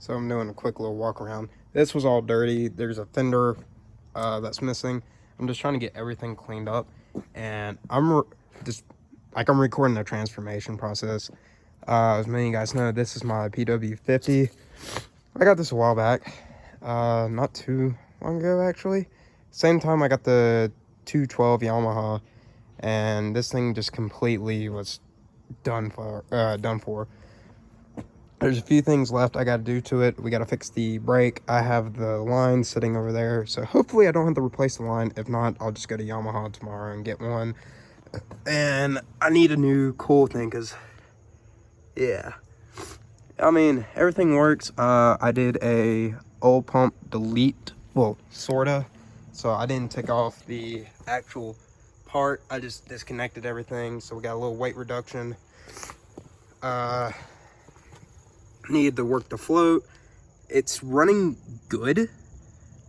So I'm doing a quick little walk around. This was all dirty. There's a fender that's missing. I'm just trying to get everything cleaned up, and I'm recording the transformation process. As many of you guys know, this is my PW50. I got this a while back, not too long ago actually. Same time I got the 212 Yamaha, and this thing just completely was done for. There's a few things left I got to do to it. We got to fix the brake. I have the line sitting over there, so hopefully I don't have to replace the line. If not, I'll just go to Yamaha tomorrow and get one. And I need a new cool thing, because yeah, I mean, everything works. I did a oil pump delete, well, sorta. So I didn't take off the actual part. I just disconnected everything. So we got a little weight reduction. Needed to work the float. It's running good,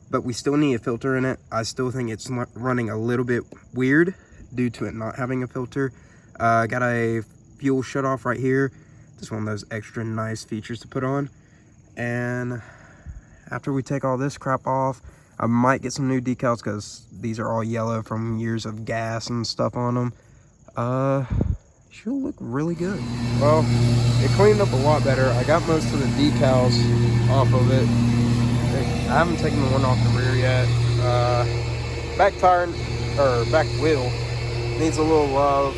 but we still need a filter in it. I still think it's running a little bit weird due to it not having a filter. Got a fuel shut off right here. Just one of those extra nice features to put on. And after we take all this crap off, I might get some new decals, because these are all yellow from years of gas and stuff on them. Should look really good. Well, it cleaned up a lot better. I got most of the decals off of it. I haven't taken the one off the rear yet. Back tire, or back wheel, needs a little love.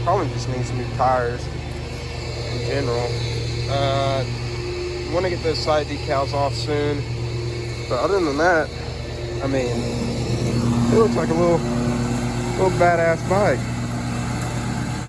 Probably just needs new tires in general. Want to get those side decals off soon. But other than that, I mean, it looks like a little badass bike.